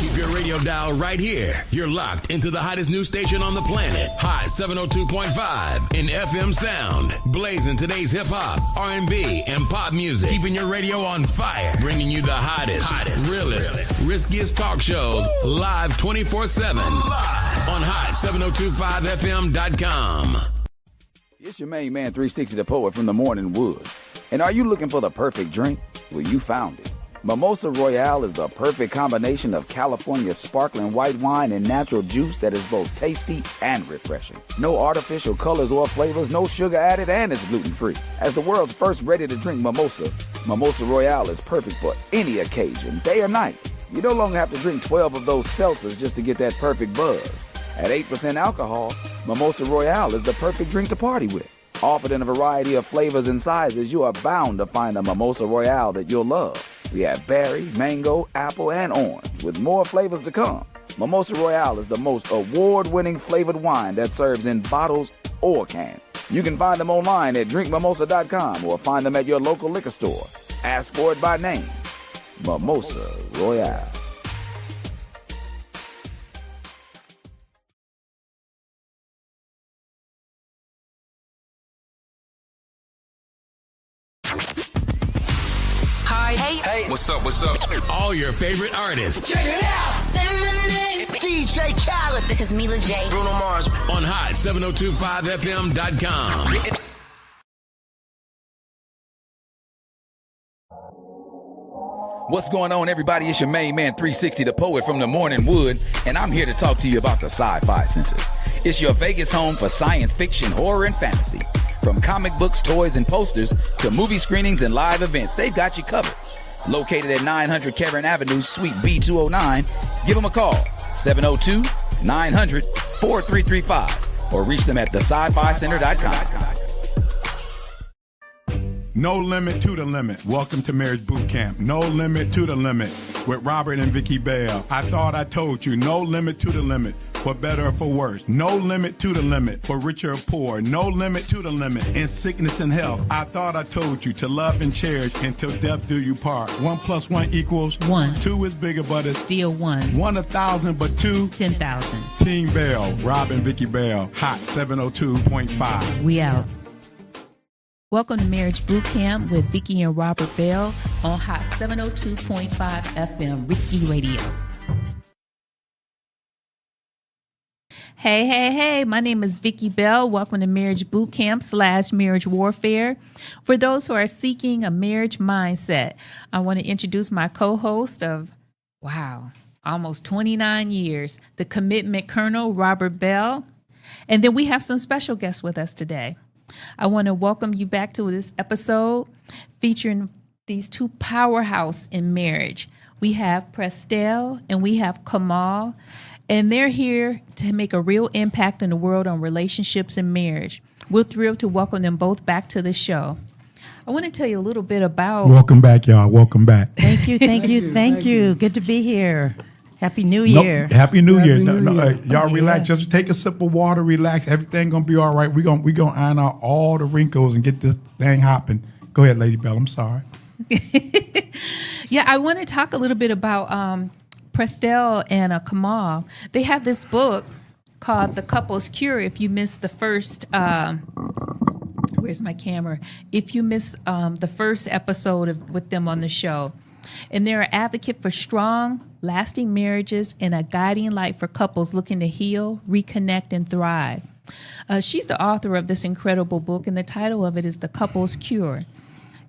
Keep your radio dial right here. You're locked into the hottest news station on the planet. Hot 702.5 in FM sound. Blazing today's hip-hop, R&B, and pop music. Keeping your radio on fire. Bringing you the hottest, realest, riskiest talk shows live 24/7. Live on hot7025fm.com. It's your main man, 360 the Poet from the Morning Wood. And are you looking for the perfect drink? Well, you found it. Mimosa Royale is the perfect combination of California sparkling white wine and natural juice that is both tasty and refreshing. No artificial colors or flavors, no sugar added, and it's gluten-free. As the world's first ready-to-drink mimosa, Mimosa Royale is perfect for any occasion, day or night. You no longer have to drink 12 of those seltzers just to get that perfect buzz. At 8% alcohol, Mimosa Royale is the perfect drink to party with. Offered in a variety of flavors and sizes, you are bound to find a Mimosa Royale that you'll love. We have berry, mango, apple, and orange, with more flavors to come. Mimosa Royale is the most award-winning flavored wine that serves in bottles or cans. You can find them online at drinkmimosa.com or find them at your local liquor store. Ask for it by name. Mimosa Royale. Hey, what's up? All your favorite artists. Check it out. Say my name. DJ Khaled. This is Mila J. Bruno Mars. On hot7025fm.com. What's going on, everybody? It's your main man, 360 the Poet from the Morning Wood, and I'm here to talk to you about the Sci-Fi Center. It's your Vegas home for science fiction, horror, and fantasy. From comic books, toys, and posters to movie screenings and live events, they've got you covered. Located at 900 Caron Avenue, Suite B209, give them a call, 702-900-4335, or reach them at thescificenter.com. No limit to the limit. Welcome to Marriage Bootcamp. No limit to the limit with Robert and Vicky Bell. I thought I told you. No limit to the limit. For better or for worse. No limit to the limit. For richer or poor. No limit to the limit. In sickness and health. I thought I told you to love and cherish until death do you part. 1 + 1 = 1. 2 is bigger, but it's Still 1. 1 1,000, but 2 10,000. Team Bell. Rob and Vicky Bell. Hot 702.5. We out. Welcome to Marriage Bootcamp with Vicky and Robert Bell on Hot 702.5 FM, Risky Radio. Hey, my name is Vicky Bell. Welcome to Marriage Bootcamp / Marriage Warfare. For those who are seeking a marriage mindset, I want to introduce my co-host of, almost 29 years, the Commitment Colonel, Robert Bell. And then we have some special guests with us today. I want to welcome you back to this episode featuring these two powerhouses in marriage. We have Prestel and we have Kamal, and they're here to make a real impact in the world on relationships and marriage. We're thrilled to welcome them both back to the show. I want to tell you a little bit about... Welcome back, y'all. Welcome back. Thank you. Good to be here. Happy New Year. Happy New Year. Y'all relax. Just take a sip of water, relax. Everything going to be all right. We're gonna iron out all the wrinkles and get this thing hopping. Go ahead, Lady Bell. I'm sorry. Yeah, I want to talk a little bit about Prestel and Kamal. They have this book called The Couple's Cure. If you missed the first... where's my camera? If you missed the first episode with them on the show. And they're an advocate for strong, lasting marriages and a guiding light for couples looking to heal, reconnect, and thrive. She's the author of this incredible book, and the title of it is The Couple's Cure.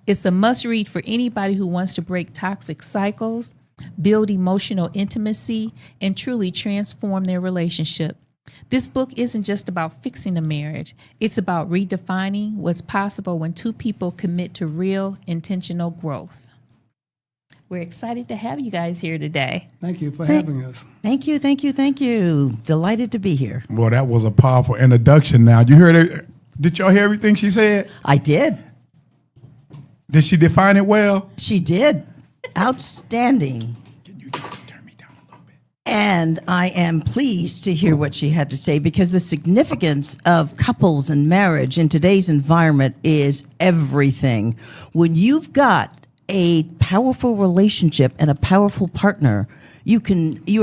It's a must-read for anybody who wants to break toxic cycles, build emotional intimacy, and truly transform their relationship. This book isn't just about fixing a marriage. It's about redefining what's possible when two people commit to real, intentional growth. We're excited to have you guys here today. Thank you for having us. Thank you. Delighted to be here. Well, that was a powerful introduction. Now, you heard it? Did y'all hear everything she said? I did. Did she define it well? She did. Outstanding. Can you just turn me down a little bit? And I am pleased to hear what she had to say, because the significance of couples and marriage in today's environment is everything. When you've got a powerful relationship and a powerful partner, you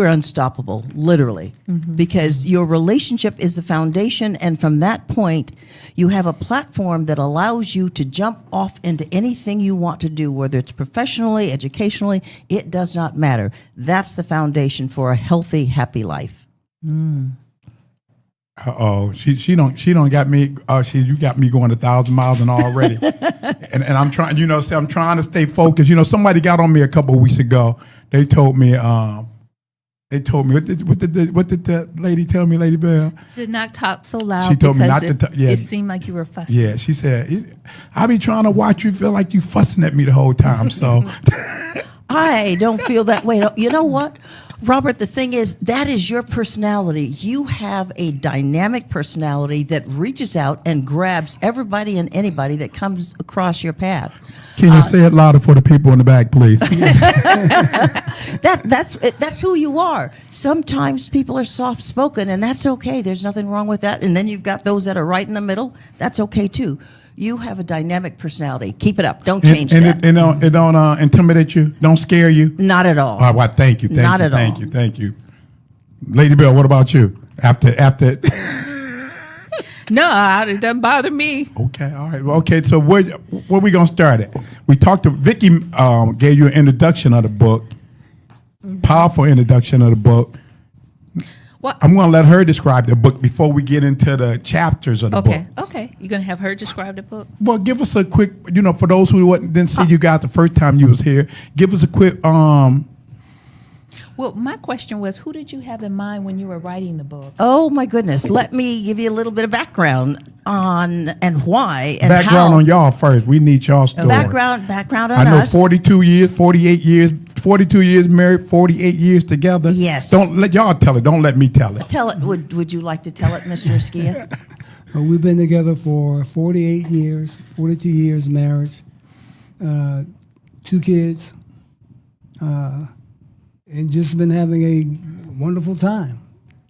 are unstoppable, literally, because your relationship is the foundation, and from that point, you have a platform that allows you to jump off into anything you want to do, whether it's professionally, educationally, it does not matter. That's the foundation for a healthy, happy life. She don't got me. You got me going 1,000 miles an hour already, and I'm trying. I'm trying to stay focused. Somebody got on me a couple of weeks ago. They told me. What did the lady tell me, Lady Bell? To not talk so loud. She told me not to. It seemed like you were fussing. Yeah, she said, "I be trying to watch you. Feel like you fussing at me the whole time." So I don't feel that way. You know what, Robert? The thing is, that is your personality. You have a dynamic personality that reaches out and grabs everybody and anybody that comes across your path. Can you say it louder for the people in the back, please? That's who you are. Sometimes people are soft-spoken, and that's okay. There's nothing wrong with that. And then you've got those that are right in the middle. That's okay, too. You have a dynamic personality. Keep it up. Don't change that. It don't intimidate you? Don't scare you? Not at all. All right, thank you. Thank you. Lady Bell, what about you? After No, it doesn't bother me. Okay, all right. Well, okay, so where we gonna start at? We talked to Vicky. Gave you an introduction of the book, powerful introduction of the book. Well, I'm gonna let her describe the book before we get into the chapters of the book. Okay. You're gonna have her describe the book. Well, give us a quick. For those who didn't see you guys the first time you was here, give us a quick. Well, my question was, who did you have in mind when you were writing the book? Oh, my goodness. Let me give you a little bit of background on and why and background how. on y'all first. We need y'all story. Background on I know us. 42 years, 48 years, 42 years married, 48 years together. Yes. Don't let y'all tell it. Don't let me tell it. Tell it. Would you like to tell it, Mr. Esquia? We've been together for 48 years, 42 years marriage, 2 kids, and just been having a wonderful time.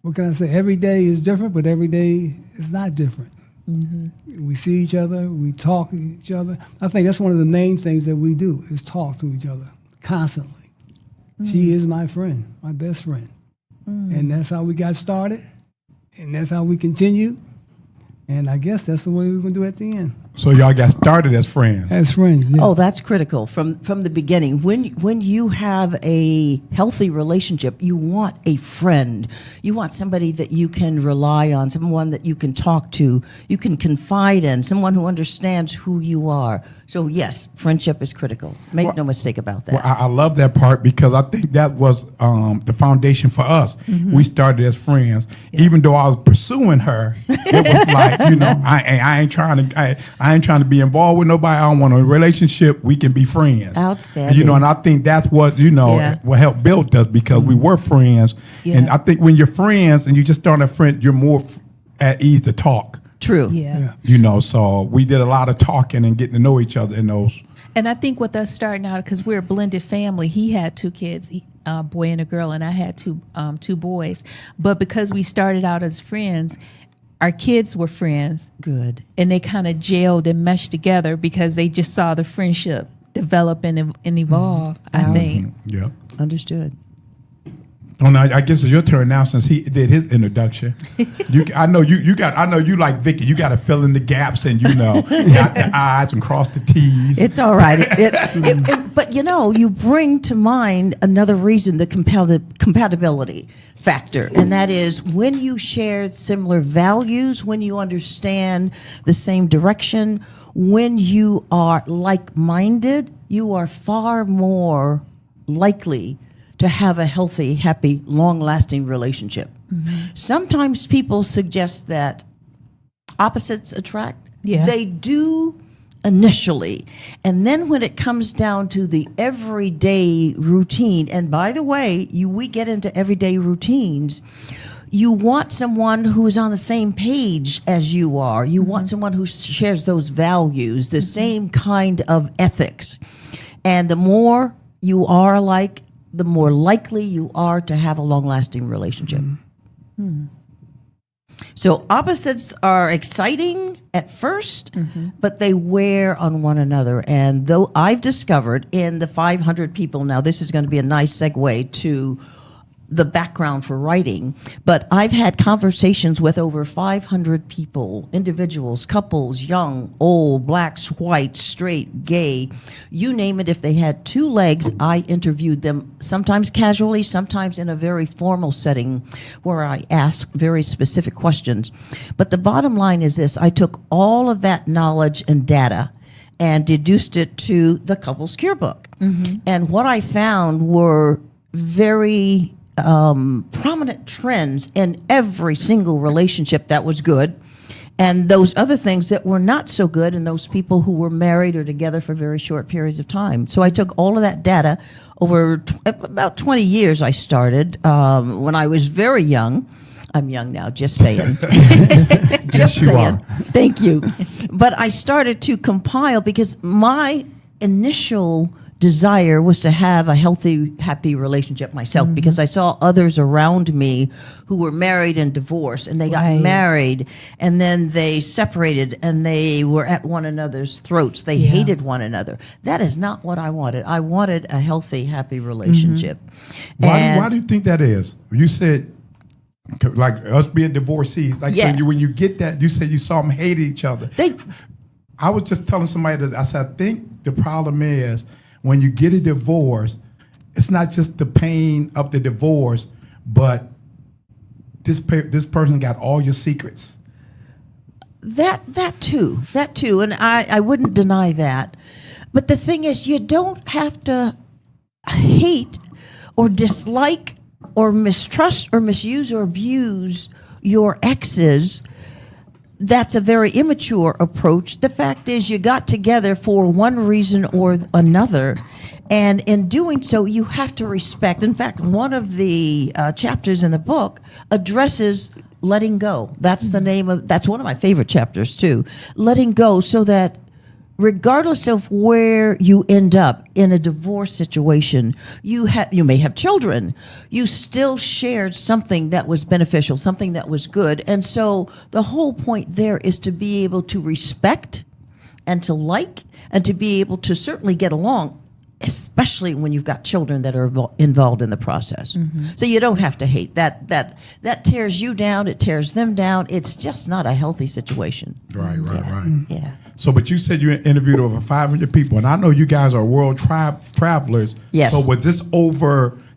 What can I say? Every day is different, but every day is not different. Mm-hmm. We see each other, we talk to each other. I think that's one of the main things that we do is talk to each other constantly. She is my friend, my best friend. And that's how we got started, and that's how we continue. And I guess that's the way we're going to do at the end. So y'all got started as friends. As friends, yeah. Oh, that's critical from the beginning. When you have a healthy relationship, you want a friend. You want somebody that you can rely on, someone that you can talk to, you can confide in, someone who understands who you are. So yes, friendship is critical. Make no mistake about that. Well, I love that part because I think that was the foundation for us. We started as friends. Even though I was pursuing her, it was like, I ain't trying to be involved with nobody. I don't want a relationship. We can be friends. Outstanding. And I think that's what, what helped build us because we were friends. Yeah. And I think when you're friends and you just start a friend, you're more at ease to talk. True. Yeah. So we did a lot of talking and getting to know each other in those. And I think with us starting out, because we're a blended family, he had 2 kids, a boy and a girl, and I had two boys. But because we started out as friends, our kids were friends. Good. And they kind of gelled and meshed together because they just saw the friendship develop and evolve, I think. Yeah. Understood. Oh, now I guess it's your turn now since he did his introduction. I know you like Vicky. You got to fill in the gaps and dot the I's and cross the T's. It's all right. But you bring to mind another reason, the compatibility factor, and that is when you share similar values, when you understand the same direction, when you are like-minded, you are far more likely to have a healthy, happy, long-lasting relationship. Sometimes people suggest that opposites attract. Yeah. They do initially. And then when it comes down to the everyday routine, and by the way, we get into everyday routines, you want someone who's on the same page as you are. You want someone who shares those values, the same kind of ethics. And the more you are alike, the more likely you are to have a long-lasting relationship. So opposites are exciting at first, but they wear on one another. And though I've discovered in the 500 people, now this is going to be a nice segue to the background for writing, but I've had conversations with over 500 people, individuals, couples, young, old, blacks, whites, straight, gay, you name it. If they had two legs, I interviewed them, sometimes casually, sometimes in a very formal setting where I ask very specific questions. But the bottom line is this: I took all of that knowledge and data and deduced it to the Couples Cure book. And what I found were very prominent trends in every single relationship that was good, and those other things that were not so good in those people who were married or together for very short periods of time. So I took all of that data over about 20 years. I started when I was very young. I'm young now, just saying. Just Yes, you saying. are. Thank you. But I started to compile because my initial desire was to have a healthy, happy relationship myself, because I saw others around me who were married and divorced, and they got Right. married and then they separated and they were at one another's throats. They hated one another. That is not what I wanted. I wanted a healthy, happy relationship. Why do you think that is? You said, like us being divorcees, like Yeah. when you get that, you said you saw them hate each other. They, I was just telling somebody that I said, I think the problem is when you get a divorce, it's not just the pain of the divorce, but this person got all your secrets. that too, and I wouldn't deny that. But the thing is, you don't have to hate or dislike or mistrust or misuse or abuse your exes. That's a very immature approach. The fact is, you got together for one reason or another, and in doing so, you have to respect. In fact, one of the chapters in the book addresses letting go. That's the name of. That's one of my favorite chapters too. Letting go, so that regardless of where you end up in a divorce situation, you may have children, you still shared something that was beneficial, something that was good. And so the whole point there is to be able to respect and to like and to be able to certainly get along, especially when you've got children that are involved in the process. So you don't have to hate. That tears you down, it tears them down. It's just not a healthy situation. Right. Yeah. So, but you said you interviewed over 500 people, and I know you guys are world travelers. Yes. So was this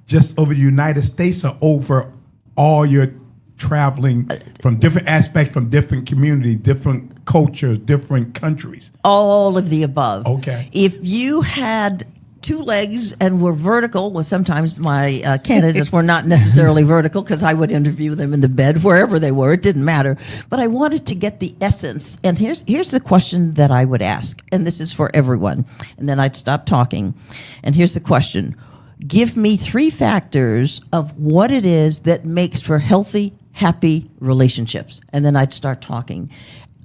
just over the United States, or over all your traveling from different aspects, from different communities, different cultures, different countries? All of the above. Okay. If you had two legs and were vertical, well, sometimes my candidates were not necessarily vertical because I would interview them in the bed, wherever they were. It didn't matter. But I wanted to get the essence. And here's the question that I would ask, and this is for everyone. And then I'd stop talking. And here's the question. Give me 3 factors of what it is that makes for healthy, happy relationships. And then I'd start talking,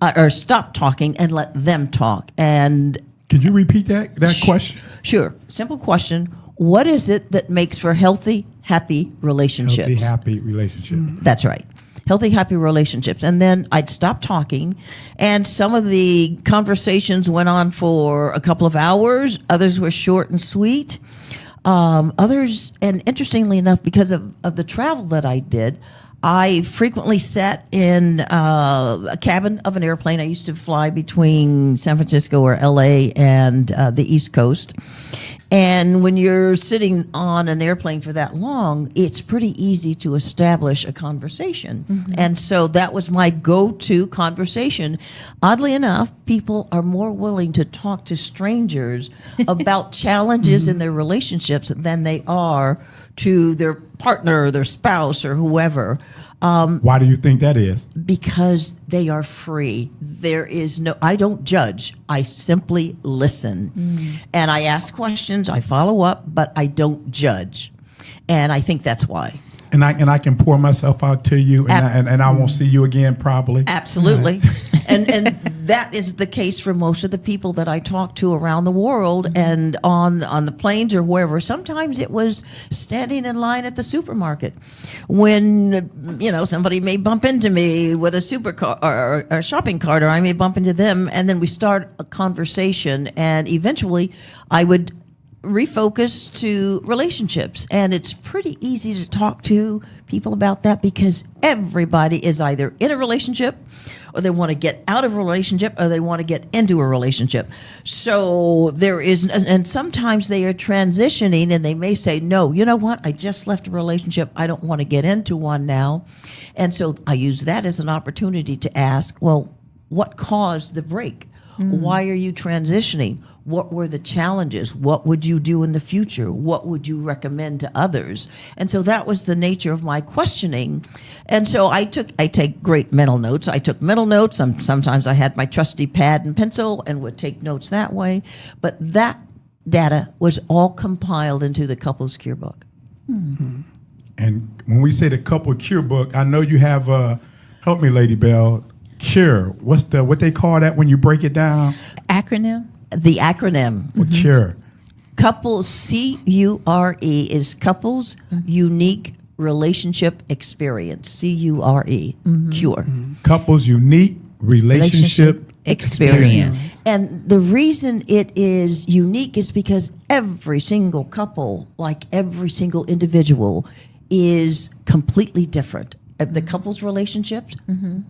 or stop talking and let them talk. And Could you repeat that question? Sure. Simple question. What is it that makes for healthy, happy relationships? Healthy, happy relationship. That's right. Healthy, happy relationships. And then I'd stop talking, and some of the conversations went on for a couple of hours. Others were short and sweet. Others, and interestingly enough, because of the travel that I did, I frequently sat in a cabin of an airplane. I used to fly between San Francisco or LA and the East Coast. And when you're sitting on an airplane for that long, it's pretty easy to establish a conversation. And so that was my go-to conversation. Oddly enough, people are more willing to talk to strangers about challenges in their relationships than they are to their partner or their spouse or whoever. Why do you think that is? Because they are free. There is I don't judge. I simply listen. And I ask questions, I follow up, but I don't judge. And I think that's why. And I can pour myself out to you, and I won't see you again probably. Absolutely. and that is the case for most of the people that I talk to around the world and on the planes or wherever. Sometimes it was standing in line at the supermarket when somebody may bump into me with a supercar or a shopping cart, or I may bump into them, and then we start a conversation, and eventually I would refocus to relationships. And it's pretty easy to talk to people about that because everybody is either in a relationship or they want to get out of a relationship or they want to get into a relationship. So there is, and sometimes they are transitioning and they may say, no, you know what? I just left a relationship. I don't want to get into one now. And so I use that as an opportunity to ask, well, what caused the break? Why are you transitioning? What were the challenges? What would you do in the future? What would you recommend to others? And so that was the nature of my questioning. And so I take great mental notes. I took mental notes. Sometimes I had my trusty pad and pencil and would take notes that way. But that data was all compiled into the Couples Cure book. And when we say the Couple Cure book, I know you have help me, Lady Bell. Cure. What they call that when you break it down? Acronym? The acronym. Cure. Couples, CURE, is Couples Unique Relationship Experience. CURE. Cure. Couples Unique Relationship Experience. And the reason it is unique is because every single couple, like every single individual, is completely different. The couples relationships,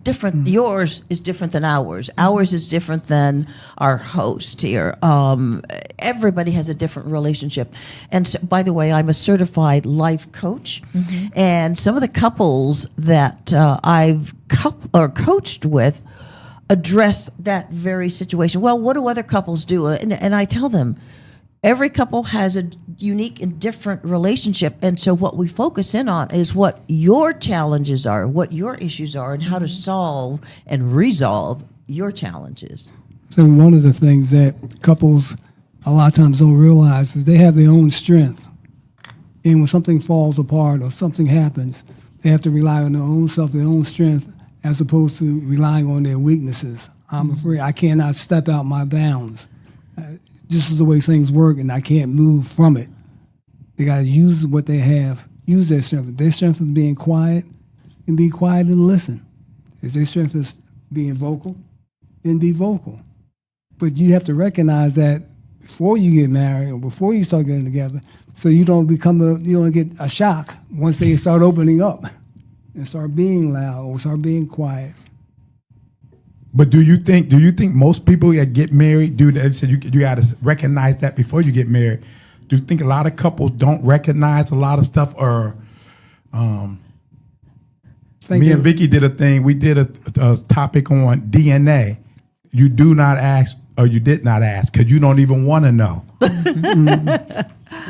different. Yours is different than ours. Ours is different than our host here. Everybody has a different relationship. And so, by the way, I'm a certified life coach. And some of the couples that I've coached with address that very situation. Well, what do other couples do? And I tell them, every couple has a unique and different relationship. And so what we focus in on is what your challenges are, what your issues are, and how to solve and resolve your challenges. So one of the things that couples a lot of times don't realize is they have their own strength. And when something falls apart or something happens, they have to rely on their own self, their own strength, as opposed to relying on their weaknesses. I'm afraid I cannot step out my bounds. This is the way things work, and I can't move from it. They got to use what they have, use their strength. If their strength is being quiet, and be quiet and listen. If their strength is being vocal, then be vocal. But you have to recognize that before you get married or before you start getting together, so you don't get a shock once they start opening up and start being loud or start being quiet. But do you think most people that get married do that? So you got to recognize that before you get married. Do you think a lot of couples don't recognize a lot of stuff? Or me and Vicky did a thing. We did a topic on DNA. You do not ask, or you did not ask, because you don't even want to know.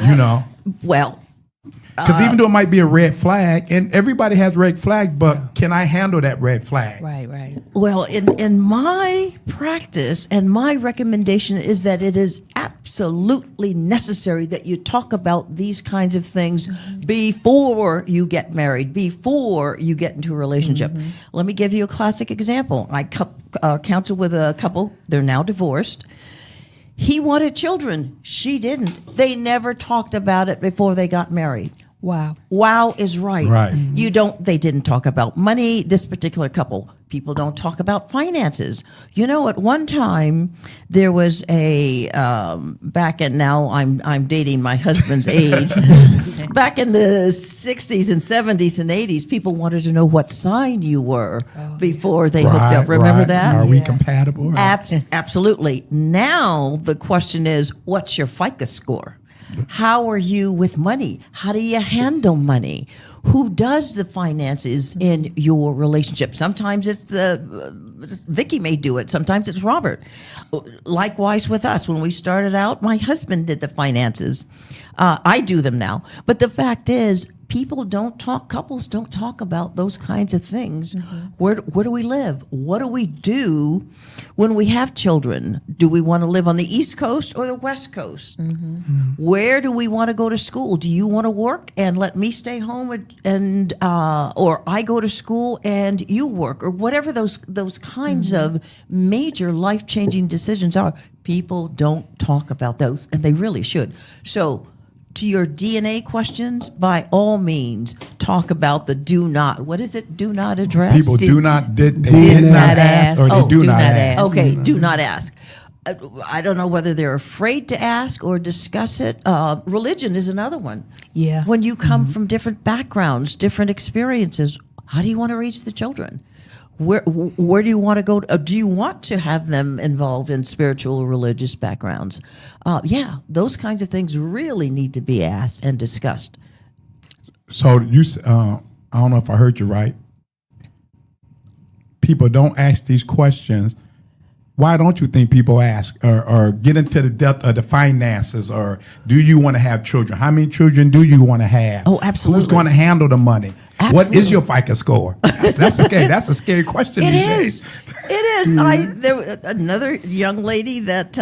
You know. Well. Because even though it might be a red flag, and everybody has red flag, but can I handle that red flag? Right. Well, in my practice, and my recommendation is that it is absolutely necessary that you talk about these kinds of things before you get married, before you get into a relationship. Let me give you a classic example. I counseled with a couple. They're now divorced. He wanted children. She didn't. They never talked about it before they got married. Wow is right. Right. They didn't talk about money. This particular couple, people don't talk about finances. You know, at one time there was back in, now I'm dating my husband's age. Back in the 60s and 70s and 80s, people wanted to know what sign you were before they hooked up. Remember that? Are we compatible? Absolutely. Now the question is, what's your FICO score? How are you with money? How do you handle money? Who does the finances in your relationship? Sometimes it's Vicky may do it. Sometimes it's Robert. Likewise with us. When we started out, my husband did the finances. I do them now. But the fact is, couples don't talk about those kinds of things. Where do we live? What do we do when we have children? Do we want to live on the East Coast or the West Coast? Where do we want to go to school? Do you want to work and let me stay home and or I go to school and you work, or whatever those kinds of major life-changing decisions are? People don't talk about those, and they really should. So, to your DNA questions, by all means, talk about the do not. What is it? Do not address. People did not ask, or Oh, they do not ask. Okay, do not ask. I don't know whether they're afraid to ask or discuss it. Religion is another one. Yeah. When you come from different backgrounds, different experiences, how do you want to reach the children? Where do you want to go? Do you want to have them involved in spiritual or religious backgrounds? Yeah, those kinds of things really need to be asked and discussed. So I don't know if I heard you right. People don't ask these questions. Why don't you think people ask or get into the depth of the finances, or do you want to have children? How many children do you want to have? Oh, absolutely. Who's going to handle the money? Absolutely. What is your FICO score? That's okay. That's a scary question It these is. days. It is. There was another young lady that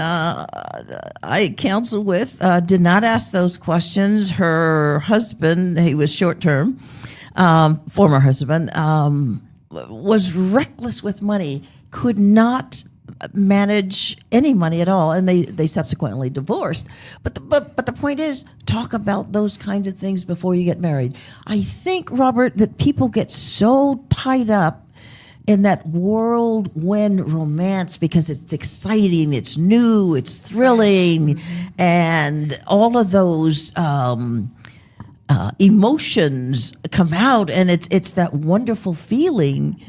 I counseled with did not ask those questions. Her husband, he was short term, former husband, was reckless with money, could not manage any money at all, and they subsequently divorced. But the point is, talk about those kinds of things before you get married. I think, Robert, that people get so tied up in that whirlwind romance because it's exciting, it's new, it's thrilling, and all of those emotions come out, and it's that wonderful feeling.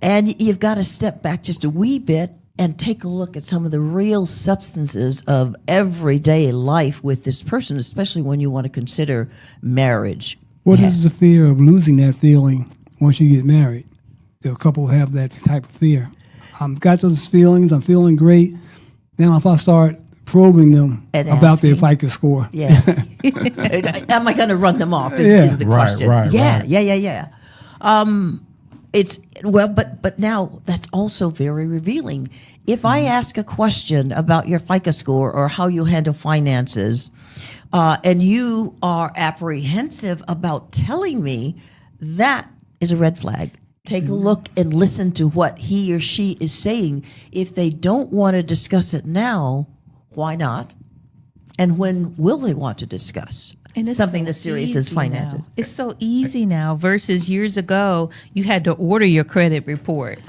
And you've got to step back just a wee bit and take a look at some of the real substances of everyday life with this person, especially when you want to consider marriage. What is the fear of losing that feeling once you get married? The couple have that type of fear. I've got those feelings, I'm feeling great. Then if I start probing them And about their asking. FICO score. Yeah. Am I going to run them off is the Right, question. right, yeah, right. yeah. But now that's also very revealing. If I ask a question about your FICO score or how you handle finances, and you are apprehensive about telling me, that is a red flag. Take a look and listen to what he or she is saying. If they don't want to discuss it now, why not? And when will they want to discuss something as serious as finances? Now. It's so easy now versus years ago, you had to order your credit report,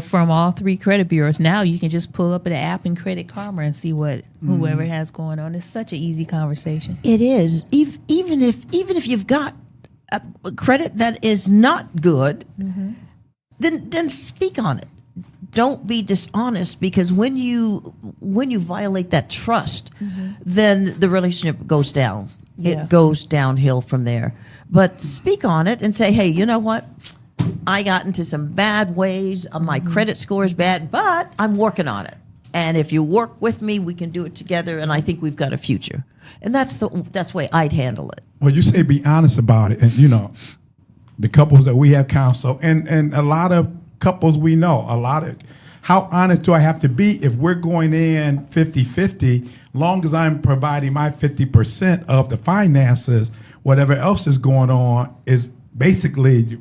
from all 3 credit bureaus. Now you can just pull up an app in Credit Karma and see what whoever has going on. It's such an easy conversation. It is. Even if you've got a credit that is not good, then speak on it. Don't be dishonest, because when you violate that trust, then the relationship goes down. Yeah. It goes downhill from there. But speak on it and say, hey, you know what? I got into some bad ways. My credit score is bad, but I'm working on it. And if you work with me, we can do it together, and I think we've got a future. And that's the way I'd handle it. Well, you say be honest about it. And, the couples that we have counsel, and a lot of couples we know, how honest do I have to be if we're going in 50-50, long as I'm providing my 50% of the finances, whatever else is going on is basically,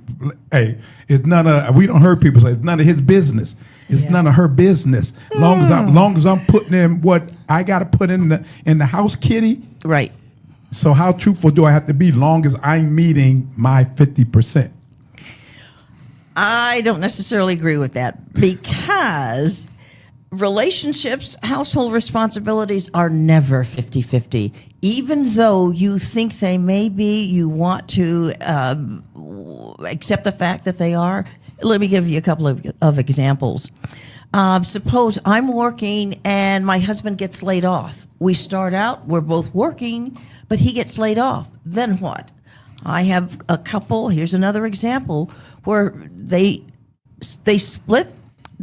it's none of, we don't heard people say, it's none of his business. It's none of her business. Long as I'm putting in what I got to put in the house kitty. Right. So how truthful do I have to be long as I'm meeting my 50%? I don't necessarily agree with that, because relationships, household responsibilities are never 50-50. Even though you think they may be, you want to accept the fact that they are. Let me give you a couple of examples. Suppose I'm working and my husband gets laid off. We start out, we're both working, but he gets laid off. Then what? I have a couple, here's another example, where they split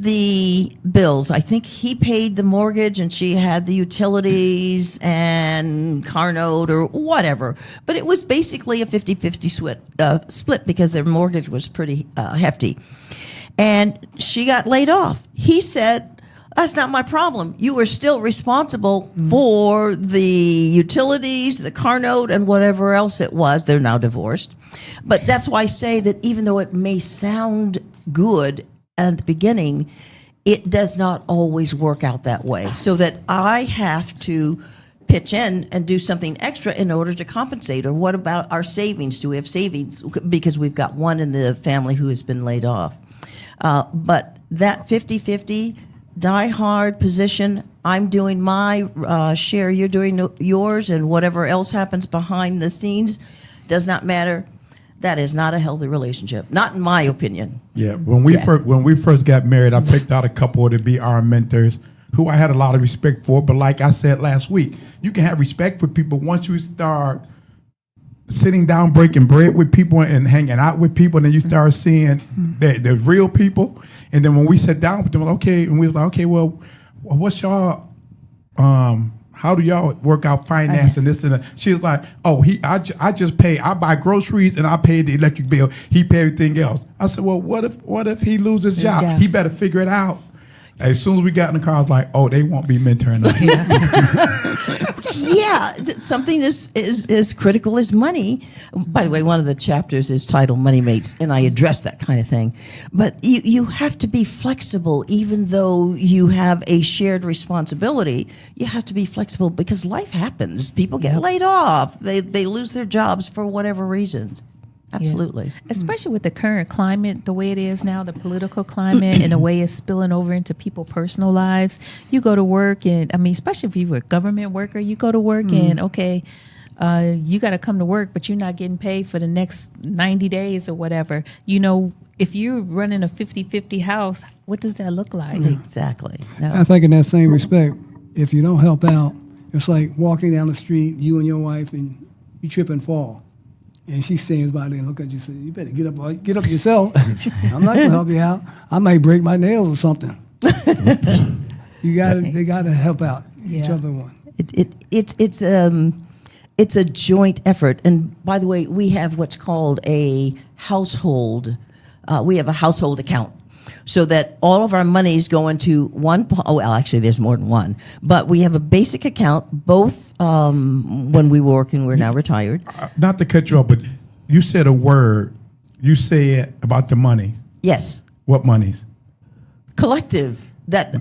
the bills. I think he paid the mortgage and she had the utilities and car note or whatever. But it was basically a 50-50 split because their mortgage was pretty hefty. And she got laid off. He said, that's not my problem. You are still responsible for the utilities, the car note, and whatever else it was. They're now divorced. But that's why I say that even though it may sound good at the beginning, it does not always work out that way. So that I have to pitch in and do something extra in order to compensate. Or what about our savings? Do we have savings? Because we've got one in the family who has been laid off. But that 50-50 die-hard position, I'm doing my share, you're doing yours, and whatever else happens behind the scenes does not matter. That is not a healthy relationship, not in my opinion. Yeah, when we first got married, I picked out a couple to be our mentors, who I had a lot of respect for. But like I said last week, you can have respect for people once you start sitting down, breaking bread with people and hanging out with people, and then you start seeing the real people. And then when we sat down with them, okay, and we was like, okay, well, what's y'all? How do y'all work out finance and this and that? She was like, oh, I just pay. I buy groceries and I pay the electric bill. He pay everything else. I said, well, what if he loses his job? He better figure it out. As soon as we got in the car, I was like, oh, they won't be mentoring us. Yeah, something as critical as money. By the way, one of the chapters is titled Money Mates, and I address that kind of thing. But you have to be flexible, even though you have a shared responsibility. You have to be flexible because life happens. People get laid off. They lose their jobs for whatever reasons. Absolutely. Yeah. Especially with the current climate, the way it is now, the political climate, and the way it's spilling over into people's personal lives. You go to work, and I mean, especially if you were a government worker, you go to work and, okay, you got to come to work, but you're not getting paid for the next 90 days or whatever. You know, if you're running a 50-50 house, what does that look like? Exactly. No. I think in that same respect, if you don't help out, it's like walking down the street, you and your wife, and you trip and fall. And she stands by there and look at you and says, you better get up yourself. I'm not going to help you out. I might break my nails or something. They gotta help out each other one. It's a joint effort. And by the way, we have what's called a household. We have a household account. So that all of our monies go into one. Well, actually, there's more than one. But we have a basic account. Both when we were working, we're now retired. Not to cut you off, but you said a word. You said about the money. Yes. What monies? Collective.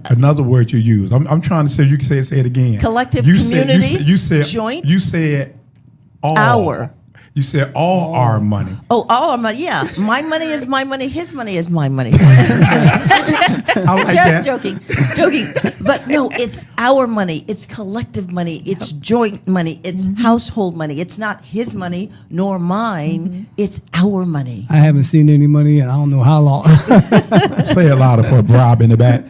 Another word you use. I'm trying to say. You can say it again. Collective you community. You said joint. You said all. Our. You said all our money. Oh, all our money. Yeah, my money is my money. His money is my money. I like Just that. joking. But no, it's our money. It's collective money. It's joint money. It's household money. It's not his money nor mine. It's our money. I haven't seen any money in I don't know how long. Say it louder for Rob in the back.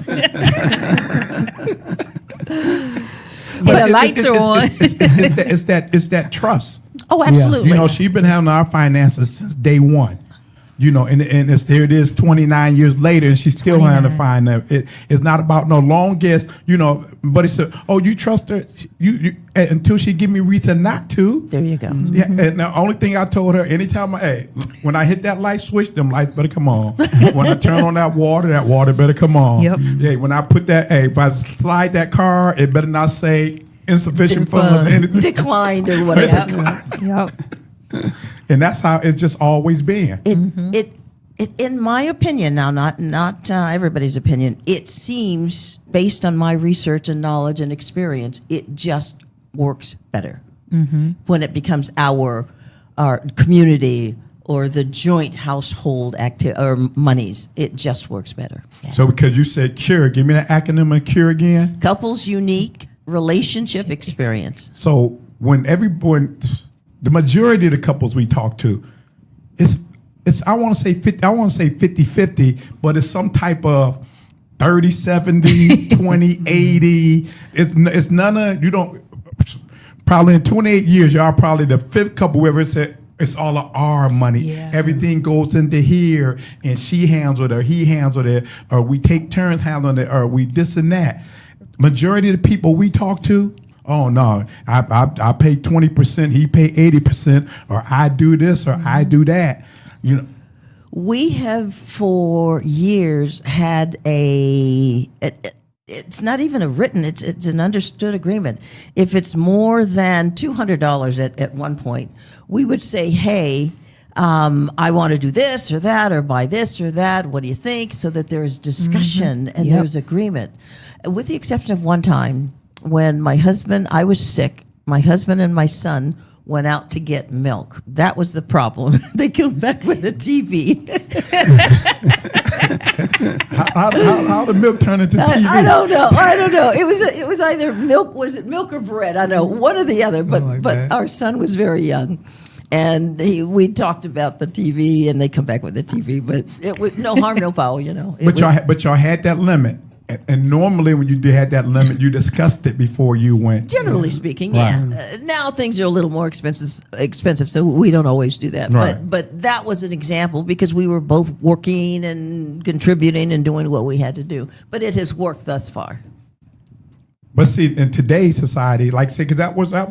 The lights are on. It's that trust. Oh, absolutely. You know, she's been handling our finances since day one. You know, and here it is 29 years later, and she's still handling them. It's not about no long guess, you know. But it's you trust her you until she give me reason not to. There you go. Yeah, and the only thing I told her, anytime when I hit that light switch, them lights better come on. When I turn on that water better come on. Yep. Yeah, when I put that, if I slide that car, it better not say insufficient funds or anything. Declined or whatever. Yep. And that's how it's just always been. It in my opinion, now not everybody's opinion, it seems based on my research and knowledge and experience, it just works better when it becomes our community or the joint household or monies. It just works better. Yeah. So because you said CURE, give me the acronym of CURE again. Couples Unique Relationship Experience. So when the majority of the couples we talk to, it's I want to say 50-50, but it's some type of 30-70, 20-80. It's none of, you don't, probably in 28 years, y'all probably the fifth couple who ever said, It's all of our money. Yeah. Everything goes into here, and she handles it, or he handles it, or we take turns handling it, or we this and that. Majority of the people we talk to, oh no, I pay 20%, he pay 80%, or I do this or I do that. You know, We have for years had it's not even a written, it's an understood agreement. If it's more than $200 at one point, we would say, hey, I want to do this or that, or buy this or that. What do you think? So that there is discussion and Yep. there's agreement. With the exception of one time when I was sick, my husband and my son went out to get milk. That was the problem. They came back with a TV. how the milk turn into TV? I don't know. It was either milk. Was it milk or bread? I know one or the other. But like but that. our son was very young, and we talked about the TV, and they come back with the TV. But it was no harm, no foul. You know. But y'all had that limit. And normally when you had that limit, you discussed it before you went. Generally speaking, Right. yeah. Now things are a little more expensive, so we don't always do that. Right. But that was an example because we were both working and contributing and doing what we had to do. But it has worked thus far. But see, in today's society, like say, because that was I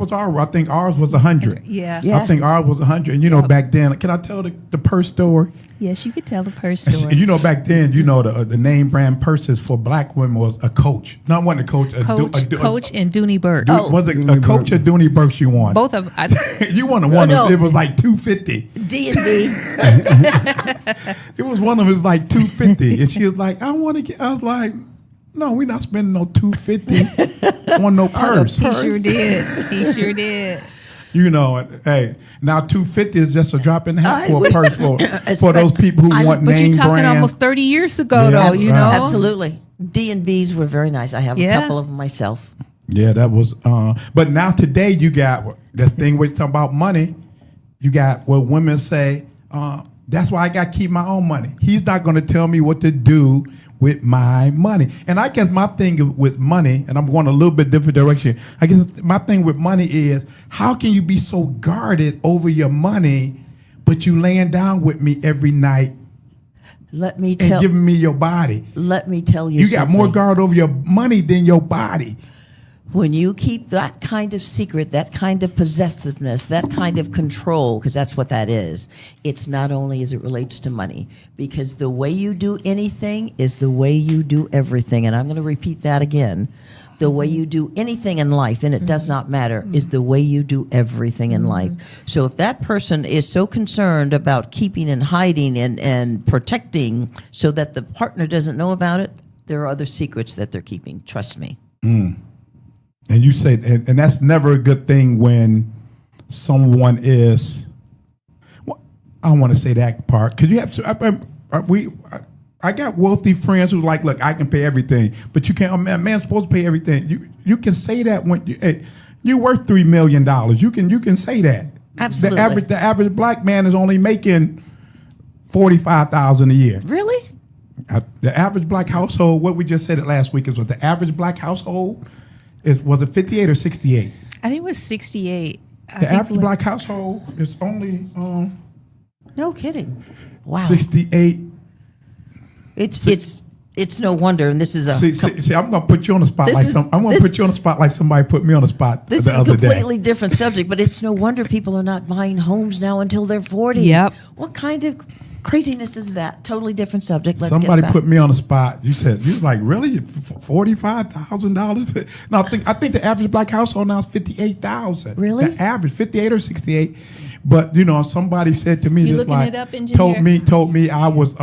think ours was 100. Yeah. Yeah. I think ours was 100. And you know, back then, can I tell the purse story? Yes, you could tell the purse story. You know, back then, you know, the name brand purses for black women was a Coach. Not one a Coach. Coach and Dooney Burke. Was it a Coach or Dooney Burke you won? Both of You won the one. No. It was like $250. D&B. It was one of his like $250, and she was like, "I want to get." I was like, "No, we're not spending no $250 on no purse." He sure did. He sure did. You know, and, hey, now $250 is just a drop in the hat I for a would- purse for those people who want But name you're talking brand. almost 30 years ago, Yeah, though. You right. know, Absolutely. D&Bs were very nice. I have a Yeah. couple of them myself. Yeah, that was. But now today you got this thing where you talk about money. You got what women say. That's why I got to keep my own money. He's not going to tell me what to do with my money. And I guess my thing with money, and I'm going a little bit different direction. I guess my thing with money is how can you be so guarded over your money, but you laying down with me every night Let me and tell giving me your body? Let me tell you You got more something. guard over your money than your body. When you keep that kind of secret, that kind of possessiveness, that kind of control, because that's what that is, it's not only as it relates to money, because the way you do anything is the way you do everything. And I'm going to repeat that again. The way you do anything in life, and it does not matter, is the way you do everything in life. So if that person is so concerned about keeping and hiding and protecting so that the partner doesn't know about it, there are other secrets that they're keeping. Trust me. And you say, and that's never a good thing when someone is. Well, I don't want to say that part because you have to. I got wealthy friends who like, look, I can pay everything, but you can't. A man's supposed to pay everything. You can say that when you're worth $3 million. You can say that. Absolutely. The average black man is only making $45,000 a year. Really? The average black household. What we just said it last week is what the average black household. Was it 58 or 68? I think it was 68. The average black household is only No kidding. Wow. 68. It's no wonder, and this is a See, I'm gonna put you on the spot This like is- some. I'm gonna this- put you on the spot like somebody put me on the spot this the is a other day. completely different subject, but it's no wonder people are not buying homes now until they're 40. Yep. What kind of craziness is that? Totally different subject. Let's Somebody get back. put me on the spot. You was like, really, $45,000? No, I think the average black household now is 58,000. Really? The average 58 or 68. But somebody said to me, You just looking like it up, engineer? told me I was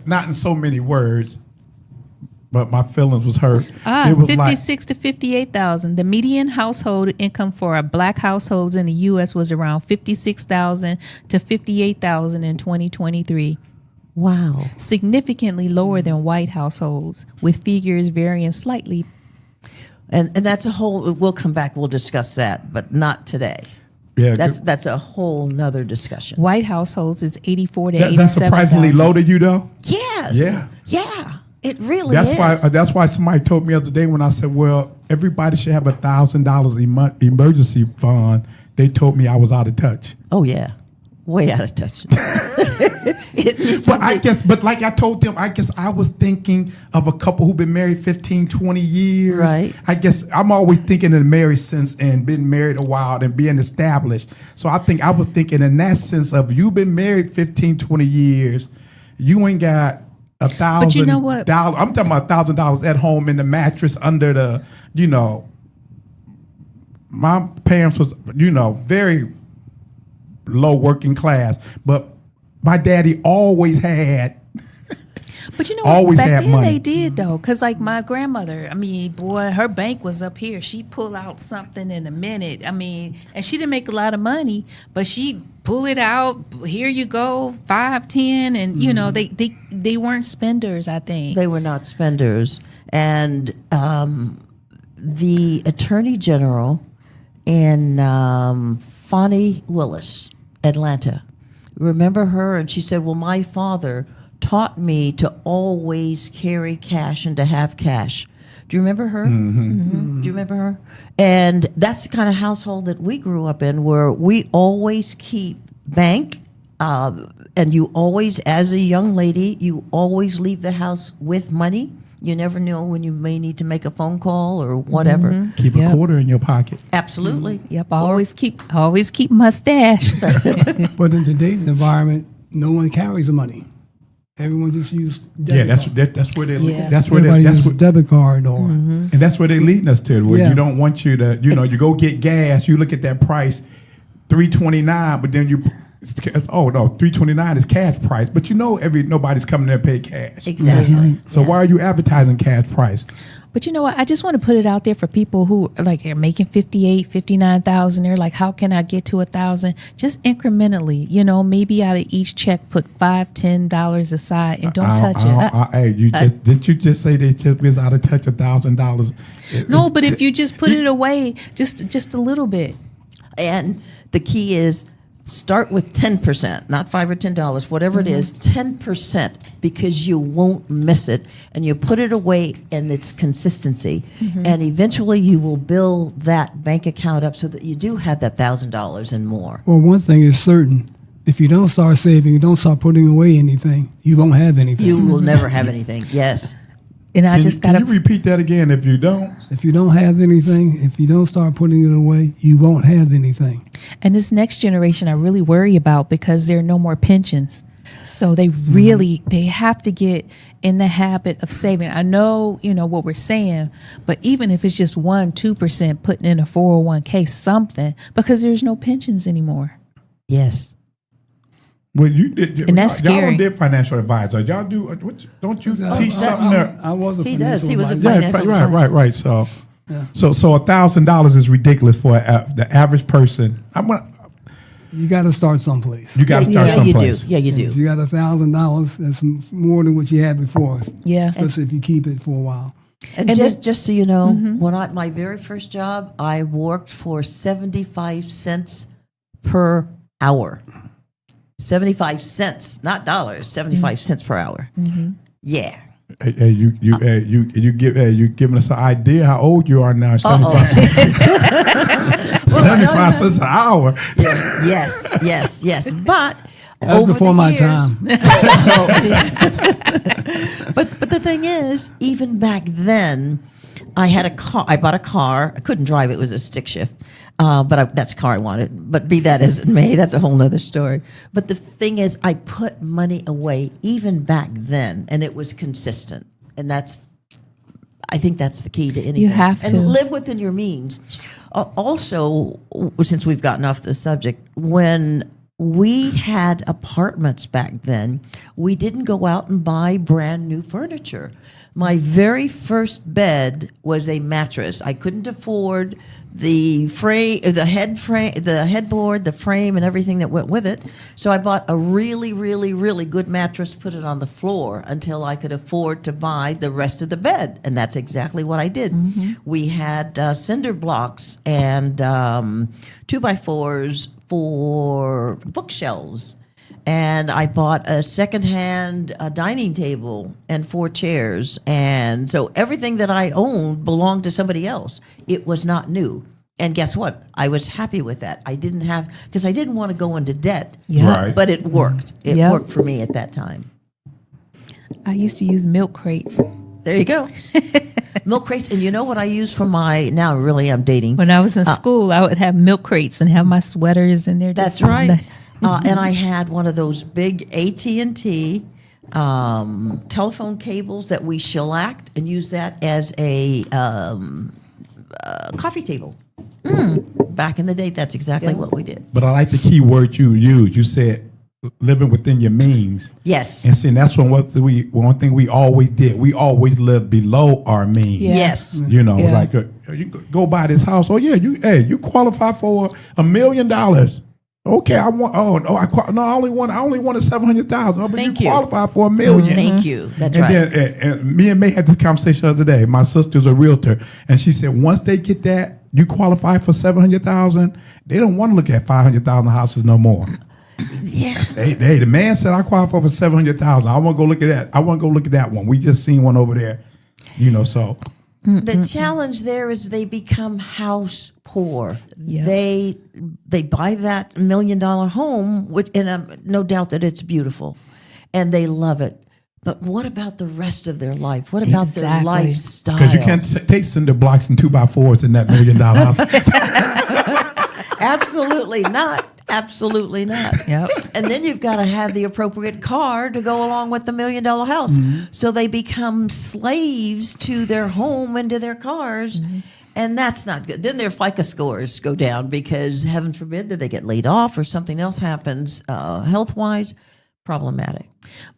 not in so many words, but my feelings was hurt. It was 56 to 58,000. The median household income for black households in the U.S. was around 56,000 to 58,000 in 2023. Wow. Significantly lower than white households, with figures varying slightly. And that's a whole. We'll come back. We'll discuss that, but not today. Yeah, That's a whole nother discussion. White households is 84 to that's 87,000. surprisingly low to you though. Yes. Yeah. Yeah. It really That's is. why somebody told me the other day when I said, well, everybody should have $1,000 emergency fund. They told me I was out of touch. Oh yeah. way out of touch. But like I told them, I guess I was thinking of a couple who've been married 15, 20 years. Right. I guess I'm always thinking in the married sense and been married a while and being established. So I was thinking in that sense of you've been married 15, 20 years, you ain't got $1,000. But you know what? I'm talking about $1,000 at home in the mattress under the, my parents was, very low working class, but my daddy always had. But you know Always what? Back had then money. they did though, because like my grandmother, I mean, boy, her bank was up here. She'd pull out something in a minute. I mean, and she didn't make a lot of money, but she'd pull it out. Here you go, 5, 10, and they weren't spenders. I think They were not spenders. And the Attorney General in Fonnie Willis, Atlanta. Remember her? And she said, well, my father taught me to always carry cash and to have cash. Do you remember her? Mm-hmm. Do you remember her? And that's the kind of household that we grew up in, where we always keep bank, and you always, as a young lady, you always leave the house with money. You never know when you may need to make a phone call or whatever. Mm-hmm. Keep a quarter in your pocket. Absolutely. Yep, I always keep my stash. But in today's environment, no one carries the money. Everyone just uses debit card. That's where they're. Yeah. That's where Everybody that's uses what, debit card or and that's where they're leading us to. Where Yeah. you don't want you to, you go get gas. You look at that price, $3.29, but then you. Oh no, $3.29 is cash price, but nobody's coming there to pay cash. Exactly. So why are you advertising cash price? But you know what? I just want to put it out there for people who are making 58, 59,000. They're like, how can I get to 1,000? Just incrementally, maybe out of each check, put $5, $10 aside and don't touch it. Hey, didn't you just say they just was out of touch $1,000? No, but if you just put it away, just a little bit. And the key is start with 10%, not $5 or $10, whatever it is, 10%, because you won't miss it. And you put it away, and it's consistency. And eventually you will build that bank account up so that you do have that $1,000 and more. Well, one thing is certain. If you don't start saving, you don't start putting away anything, you won't have anything. You will never have anything. Yes. And I just got Can you repeat that again? If you don't, If you don't have anything, if you don't start putting it away, you won't have anything. And this next generation I really worry about, because there are no more pensions. So they really, they have to get in the habit of saving. I know, what we're saying, but even if it's just 1-2% putting in a 401k, something, because there's no pensions anymore. Yes. well, you did. And that's y'all scary. did financial advisor. Y'all do. Don't you teach something there? I was a He financial does. He was a advisor. financial Right. So, so $1,000 is ridiculous for the average person. You got to start someplace. You got to start someplace. You do. Yeah, you If do. you got $1,000, that's more than what you had before. Yeah. Especially if you keep it for a while. And, And just so you know, when my very first job, I worked for 75 cents per hour. 75 cents, not dollars. 75 cents per hour. Yeah. Hey, you giving us an idea how old you are now? 75 cents. 75 cents an hour. Yeah. Yes. But That's over before the my years, time. But the thing is, even back then, I had a car. I bought a car. I couldn't drive it. It was a stick shift. That's the car I wanted. But be that as it may, that's a whole nother story. But the thing is, I put money away even back then, and it was consistent. And I think that's the key to anything. You have to. And live within your means. Also, since we've gotten off the subject, when we had apartments back then, we didn't go out and buy brand new furniture. My very first bed was a mattress. I couldn't afford the frame, the headboard, the frame, and everything that went with it. So I bought a really, really, really good mattress, put it on the floor until I could afford to buy the rest of the bed. And that's exactly what I did. We had cinder blocks and 2x4s for bookshelves. And I bought a secondhand dining table and 4 chairs. And so everything that I owned belonged to somebody else. It was not new. And guess what? I was happy with that. I didn't have, because I didn't want to go into debt. Yeah. Right. But it worked. It Yep. worked for me at that time. I used to use milk crates. There you go. Milk crates. And you know what I use for my, now really I'm dating. When I was in school, I would have milk crates and have my sweaters in there. That's right. And I had one of those big AT&T telephone cables that we shellacked and used that as a coffee table. Back in the day, that's exactly what we did. But I like the key word you used. You said living within your means. Yes. And see, that's one thing we always did. We always lived below our means. Yeah. Yes. You know, Yeah. like you go buy this house. Oh yeah, you qualify for $1 million. Okay, I only wanted 700,000. Oh, but Thank you you. qualify for $1 million. Thank you. That's And right. then and me and May had this conversation the other day. My sister's a realtor, and she said once they get that, you qualify for 700,000. They don't want to look at 500,000 houses no more. Yeah. The man said I qualify for 700,000. I want to go look at that. I want to go look at that one. We just seen one over there. You know, so The challenge there is they become house poor. Yeah. They buy that $1 million home, and no doubt that it's beautiful, and they love it. But what about the rest of their life? What about their Exactly. lifestyle? because you can't take cinder blocks and 2x4s in that $1 million house. Absolutely not. Absolutely not. Yep. And then you've got to have the appropriate car to go along with the $1 million house. So they become slaves to their home and to their cars. And that's not good. Then their FICO scores go down because, heaven forbid, that they get laid off or something else happens health-wise. Problematic.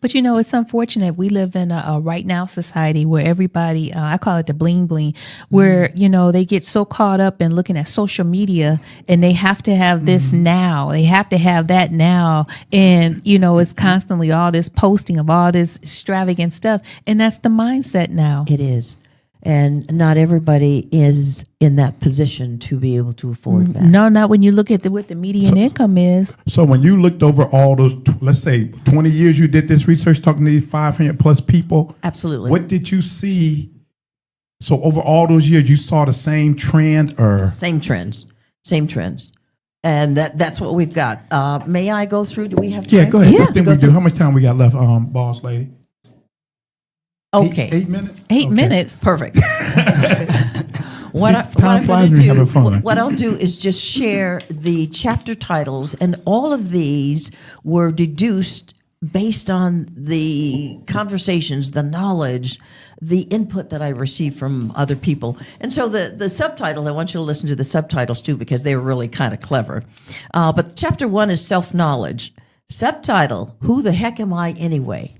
But you know, it's unfortunate. We live in a right now society where everybody, I call it the bling bling, where, you know, they get so caught up in looking at social media and they have to have this now. They have to have that now. And, you know, it's constantly all this posting of all this extravagant stuff. And that's the mindset now. It is. And not everybody is in that position to be able to afford that. No, not when you look at what the median income is. So when you looked over all those, let's say 20 years you did this research talking to these 500 plus people. Absolutely. What did you see? So over all those years, you saw the same trend or? Same trends. And that's what we've got. May I go through? Do we have time? Yeah, go ahead. Yeah. I think we do. How much time we got left, boss lady? Okay. 8 minutes? 8 Okay. minutes. Perfect. Time flies when you're having fun. What I'll do is just share the chapter titles, and all of these were deduced based on the conversations, the knowledge, the input that I received from other people. And so the subtitles, I want you to listen to the subtitles too, because they're really kind of clever. But chapter 1 is self-knowledge. Subtitle, Who the Heck Am I Anyway?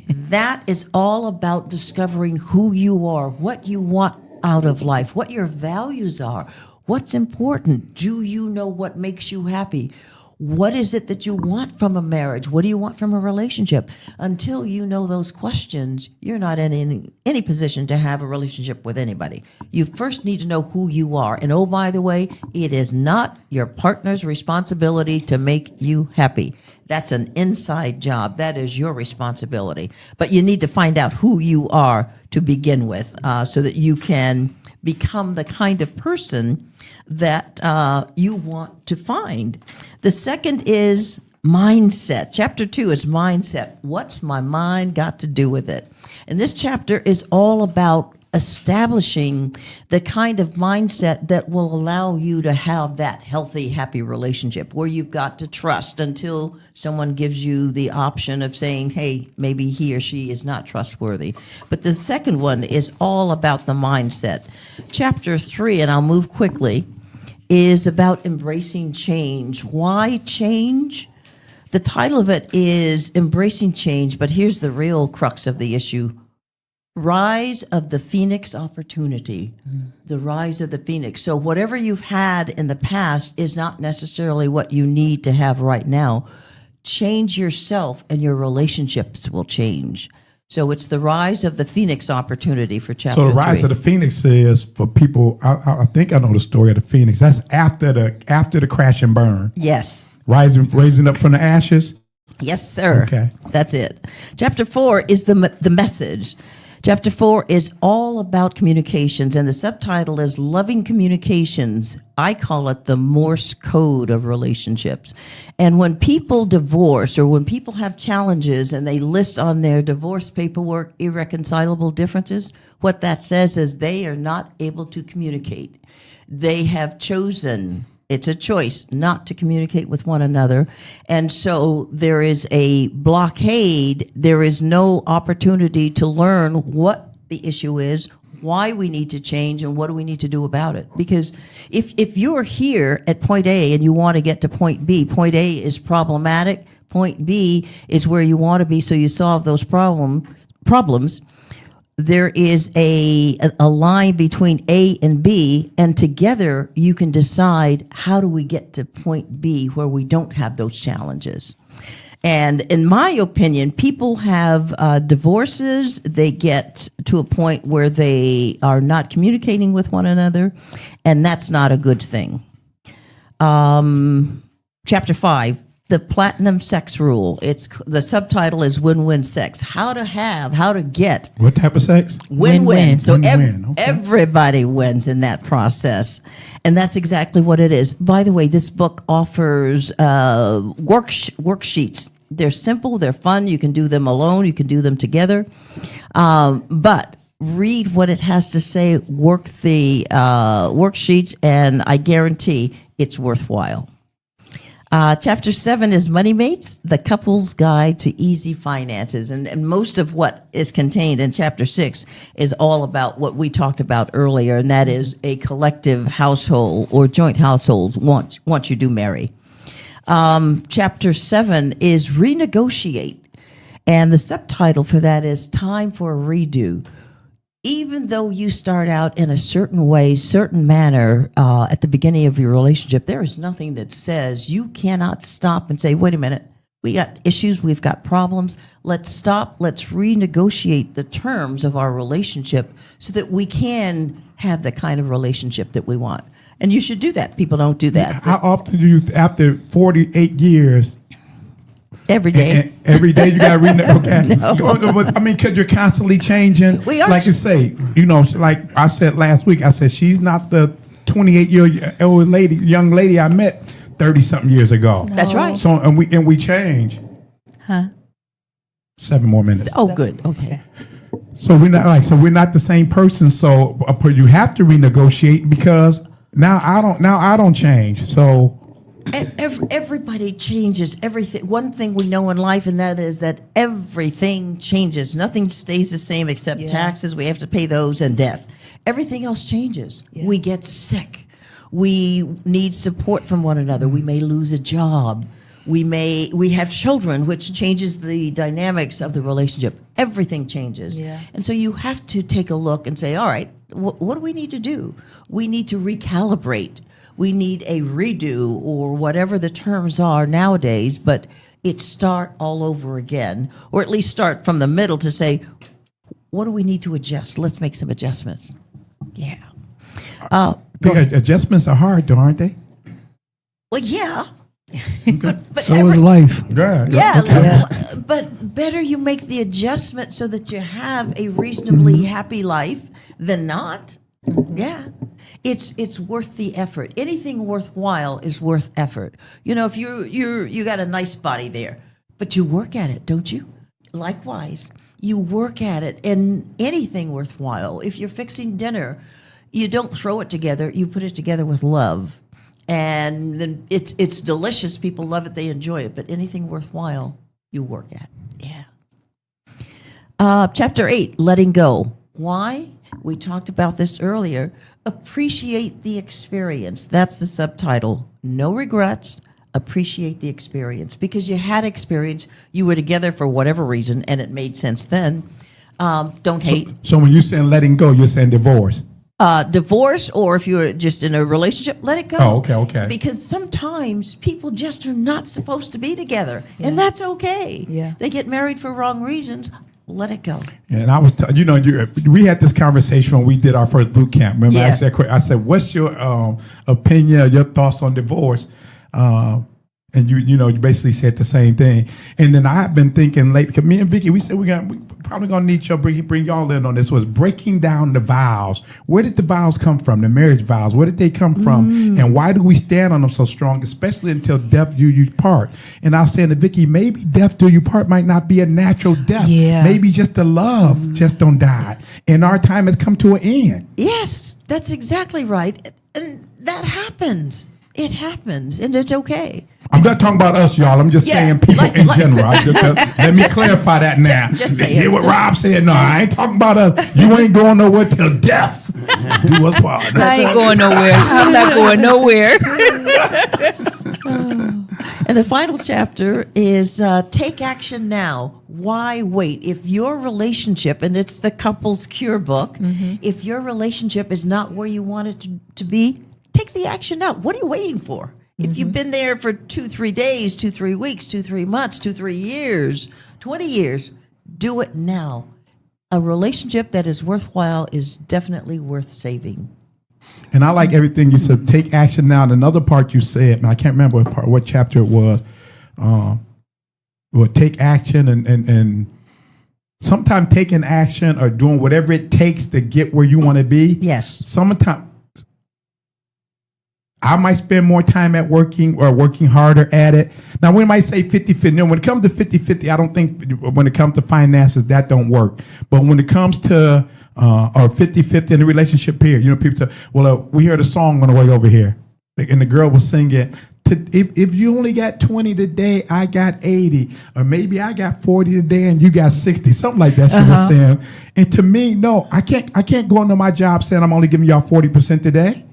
That is all about discovering who you are, what you want out of life, what your values are, what's important. Do you know what makes you happy? What is it that you want from a marriage? What do you want from a relationship? Until you know those questions, you're not in any position to have a relationship with anybody. You first need to know who you are. And oh, by the way, it is not your partner's responsibility to make you happy. That's an inside job. That is your responsibility. But you need to find out who you are to begin with, so that you can become the kind of person that you want to find. The second is mindset. Chapter 2 is mindset. What's my mind got to do with it? And this chapter is all about establishing the kind of mindset that will allow you to have that healthy, happy relationship where you've got to trust until someone gives you the option of saying, hey, maybe he or she is not trustworthy. But the second one is all about the mindset. Chapter 3, and I'll move quickly, is about embracing change. Why change? The title of it is Embracing Change, but here's the real crux of the issue. Rise of the Phoenix Opportunity. The rise of the Phoenix. So whatever you've had in the past is not necessarily what you need to have right now. Change yourself and your relationships will change. So it's the rise of the Phoenix Opportunity for chapter 3. So the rise of the Phoenix is for people. I think I know the story of the Phoenix. That's after the crash and burn. Yes. Raising up from the ashes. Yes, sir. Okay. That's it. Chapter 4 is the message. Chapter 4 is all about communications, and the subtitle is Loving Communications. I call it the Morse code of relationships. And when people divorce or when people have challenges and they list on their divorce paperwork irreconcilable differences, what that says is they are not able to communicate. They have chosen, it's a choice, not to communicate with one another. And so there is a blockade. There is no opportunity to learn what the issue is, why we need to change, and what do we need to do about it. Because if you're here at point A and you want to get to point A is problematic, point B is where you want to be, so you solve those problems. There is a line between A and B, and together you can decide how do we get to point B where we don't have those challenges. And in my opinion, people have divorces. They get to a point where they are not communicating with one another, and that's not a good thing. Chapter 5. The Platinum Sex Rule. The subtitle is Win-Win Sex. How to get. What type of sex? Win-win. So Win-win, okay. Everybody wins in that process. And that's exactly what it is. By the way, this book offers worksheets. They're simple, they're fun. You can do them alone, you can do them together. But read what it has to say, work the worksheets, and I guarantee it's worthwhile. Chapter 7 is Money Mates, the Couple's Guide to Easy Finances. And most of what is contained in Chapter 6 is all about what we talked about earlier, and that is a collective household or joint households once you do marry. Chapter 7 is Renegotiate, and the subtitle for that is Time for a Redo. Even though you start out in a certain way, certain manner at the beginning of your relationship, there is nothing that says you cannot stop and say, wait a minute, we got issues, we've got problems. Let's stop, let's renegotiate the terms of our relationship so that we can have the kind of relationship that we want. And you should do that. People don't do that. How often do you, after 48 years, every day. Every day you got to read it. Okay. No. But, I mean, because you're constantly changing. We are. Like you say, like I said last week, I said she's not the 28-year-old young lady I met 30-something years ago. No. That's right. So and we change. Huh? 7 more minutes. Oh, good. Okay. So we're not the same person. So you have to renegotiate because now I don't change. So. Everybody changes everything. One thing we know in life, and that is that everything changes. Nothing stays the same except taxes. We have to pay those, and death. Everything else changes. Yeah. We get sick. We need support from one another. We may lose a job. We have children, which changes the dynamics of the relationship. Everything changes. Yeah. And so you have to take a look and say, all right, what do we need to do? We need to recalibrate. We need a redo, or whatever the terms are nowadays, but it's start all over again, or at least start from the middle to say, what do we need to adjust? Let's make some adjustments. Yeah. Adjustments are hard, though, aren't they? Well, yeah. but so is life. Yeah. Okay. But better you make the adjustment so that you have a reasonably happy life than not. Mm-hmm. Yeah. It's worth the effort. Anything worthwhile is worth effort. If you got a nice body there, but you work at it, don't you? Likewise, you work at it, and anything worthwhile. If you're fixing dinner, you don't throw it together. You put it together with love, and then it's delicious. People love it. They enjoy it. But anything worthwhile, you work at. Yeah. Chapter 8, Letting Go. Why? We talked about this earlier. Appreciate the experience. That's the subtitle. No regrets. Appreciate the experience. Because you had experience. You were together for whatever reason, and it made sense then. Don't hate. So when you're saying letting go, you're saying divorce. Divorce, or if you're just in a relationship, let it go. Oh, okay. Because sometimes people just are not supposed to be together, and that's okay. Yeah. They get married for wrong reasons. Let it go. And I was, we had this conversation when we did our first boot camp. Remember, yes. I said, "What's your opinion, your thoughts on divorce?" And you basically said the same thing. And then I have been thinking lately, because me and Vicki, we said probably gonna need you bring y'all in on this, was breaking down the vows. Where did the vows come from? The marriage vows. Where did they come from? And why do we stand on them so strong, especially until death do you part? And I was saying to Vicki, maybe death do you part might not be a natural death. Yeah. Maybe just the love just don't die. And our time has come to an end. Yes, that's exactly right. And that happens. It happens, and it's okay. I'm not talking about us, y'all. I'm just saying people in general. Let me clarify that now. Just say hear it. what Rob said. No, I ain't talking about us. You ain't going nowhere till death do us part. I ain't going nowhere. I'm not going nowhere. And the final chapter is Take Action Now. Why wait? If your relationship, and it's the Couples Cure book, if your relationship is not where you want it to be, take the action now. What are you waiting for? If you've been there for 2-3 days, 2-3 weeks, 2-3 months, 2-3 years, 20 years, do it now. A relationship that is worthwhile is definitely worth saving. And I like everything you said. Take action now. And another part you said, and I can't remember what chapter it was. Take action and sometimes taking action or doing whatever it takes to get where you want to be. Yes. Sometimes I might spend more time at working harder at it. Now, we might say 50-50. No, when it comes to 50-50, I don't think when it comes to finances, that don't work. But when it comes to or 50-50 in the relationship period, people say, well, we heard a song on the way over here. And the girl was singing, if you only got 20 today, I got 80. Or maybe I got 40 today and you got 60. Something like that she was saying. And to me, no, I can't go into my job saying I'm only giving y'all 40% today.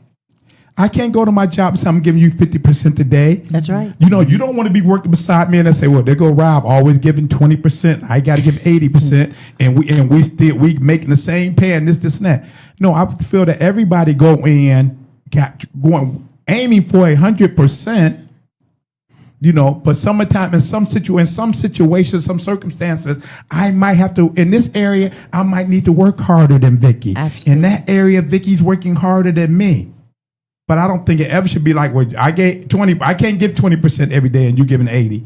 I can't go to my job and say I'm giving you 50% today. That's right. You don't want to be working beside me and I say, well, there go Rob, always giving 20%. I got to give 80%, and we making the same pay and this and that. No, I feel that everybody going aiming for 100%. But sometimes in some situations, some circumstances, I might have to, in this area, I might need to work harder than Vicki. Absolutely. In that area, Vicki's working harder than me. But I don't think it ever should be like, well, I gave 20. I can't give 20% every day, and you giving 80.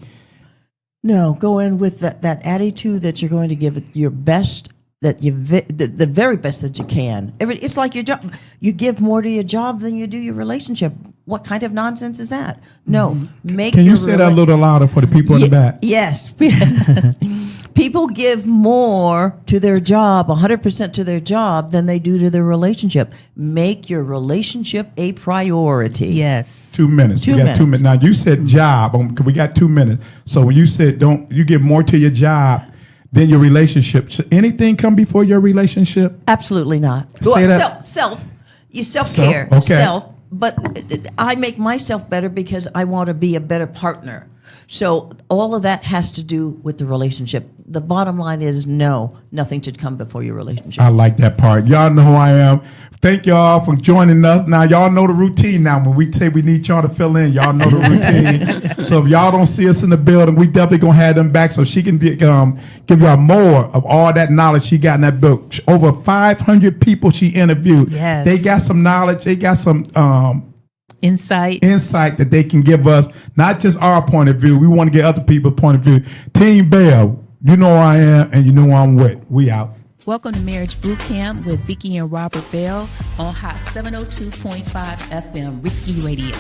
No, go in with that attitude that you're going to give it your best, that the very best that you can. It's like your job. You give more to your job than you do your relationship. What kind of nonsense is that? No, Can you say that a little louder for the people in the back? Yes. People give more to their job, 100% to their job, than they do to their relationship. Make your relationship a priority. Yes. 2 minutes. We got 2 minutes. Now, you said job. We got 2 minutes. So when you said you give more to your job than your relationship, should anything come before your relationship? Absolutely not. Say that. You self-care. Okay. But I make myself better because I want to be a better partner. So all of that has to do with the relationship. The bottom line is no, nothing should come before your relationship. I like that part. Y'all know who I am. Thank y'all for joining us. Now, y'all know the routine now. When we say we need y'all to fill in, y'all know the routine. So if y'all don't see us in the building, we definitely going to have them back so she can give y'all more of all that knowledge she got in that book. Over 500 people she interviewed. Yes. They got some knowledge. They got some insight that they can give us, not just our point of view. We want to get other people's point of view. Team Bell, you know who I am and you know who I'm with. We out. Welcome to Marriage Bootcamp with Vicki and Robert Bell on Hot 702.5 FM Risky Radio.